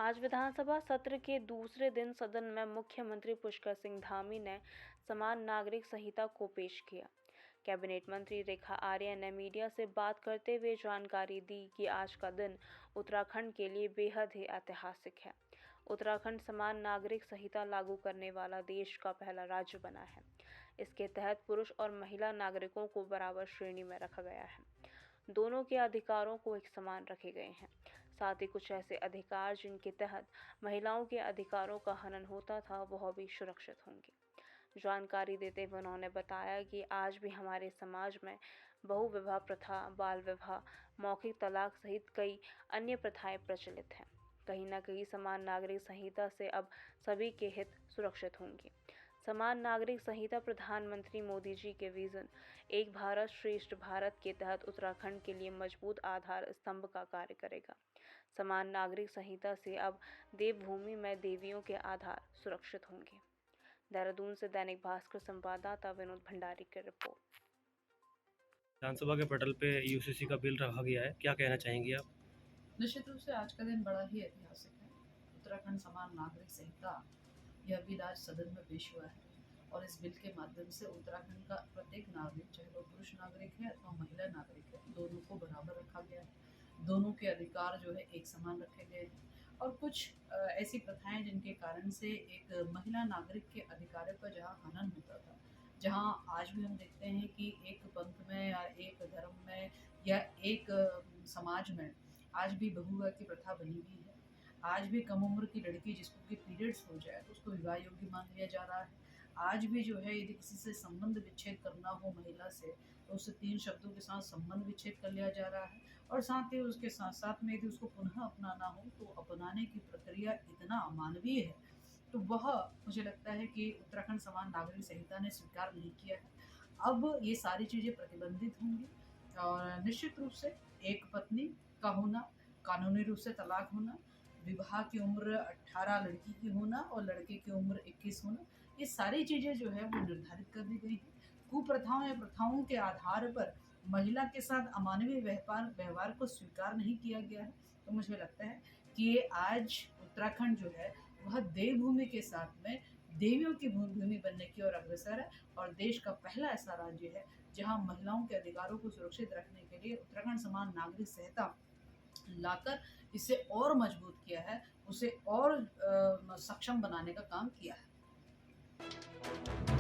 आज विधानसभा सत्र के दूसरे दिन सदन में मुख्यमंत्री पुष्कर सिंह धामी ने समान नागरिक संहिता को पेश किया। कैबिनेट मंत्री रेखा आर्या ने मीडिया से बात करते हुए जानकारी दी कि आज का दिन उत्तराखंड के लिए बेहद ही ऐतिहासिक है। उत्तराखंड समान नागरिक संहिता लागू करने वाला देश का पहला राज्य बना है। इसके तहत पुरुष और महिला नागरिकों को बराबर श्रेणी में रखा गया है। दोनों के अधिकारों को एक समान रखे गए हैं। साथ ही कुछ ऐसे अधिकार जिनके तहत महिलाओं के अधिकारों का हनन होता था वह भी सुरक्षित होंगे। जानकारी देते हुए उन्होंने बताया कि आज भी हमारे समाज में बहु विवाह प्रथा, बाल विवाह, मौखिक तलाक सहित कई अन्य प्रथाएं प्रचलित हैं। कहीं न कहीं समान नागरिक संहिता से अब सभी के हित सुरक्षित होंगे। समान नागरिक संहिता प्रधानमंत्री मोदी जी के विजन एक भारत श्रेष्ठ भारत के तहत उत्तराखंड के लिए मजबूत आधार स्तंभ का कार्य करेगा। समान नागरिक संहिता से अब देवभूमि में देवियों के आधार सुरक्षित होंगे। देहरादून से दैनिक भास्कर संवाददाता विनोद भंडारी की रिपोर्ट। विधानसभा के पटल पे यूसीसी का बिल रखा गया है, क्या कहना चाहेंगी आप? निश्चित रूप से आज का दिन बड़ा ही ऐतिहासिक है। उत्तराखंड समान नागरिक संहिता यह बिल आज सदन में पेश हुआ है और इस बिल के माध्यम से उत्तराखंड का प्रत्येक नागरिक, चाहे वो पुरुष नागरिक है अथवा महिला नागरिक है, दोनों को बराबर रखा गया है। दोनों के अधिकार जो है एक समान रखे गए हैं और कुछ ऐसी प्रथाएं जिनके कारण से एक महिला नागरिक के अधिकारों का जहाँ हनन होता था, जहाँ आज भी हम देखते हैं कि एक पंथ में या एक धर्म में या एक समाज में आज भी बहुविवाह की प्रथा बनी हुई है। आज भी कम उम्र की लड़की जिसको कि पीरियड्स हो जाए तो उसको विवाह योग्य मान लिया जा रहा है। आज भी जो है यदि किसी से संबंध विच्छेद करना हो महिला से तो उससे 3 शब्दों के साथ संबंध विच्छेद कर लिया जा रहा है और साथ ही उसके साथ में यदि उसको पुनः अपनाना हो तो अपनाने की प्रक्रिया इतना अमानवीय है, तो वह मुझे लगता है कि उत्तराखंड समान नागरिक संहिता ने स्वीकार नहीं किया है। अब ये सारी चीज़ें प्रतिबंधित होंगी और निश्चित रूप से एक पत्नी का होना, कानूनी रूप से तलाक होना, विवाह की उम्र 18 लड़की की होना और लड़के की उम्र 21 होना, ये सारी चीज़ें जो है वो निर्धारित कर दी गई हैं। कुप्रथाओं या प्रथाओं के आधार पर महिला के साथ अमानवीय व्यवहार को स्वीकार नहीं किया गया है। तो मुझे लगता है कि ये आज उत्तराखंड जो है वह देवभूमि के साथ में देवियों की भूमि बनने की ओर अग्रसर है और देश का पहला ऐसा राज्य है जहाँ महिलाओं के अधिकारों को सुरक्षित रखने के लिए उत्तराखंड समान नागरिक संहिता लाकर इसे और मजबूत किया है, उसे और सक्षम बनाने का काम किया है।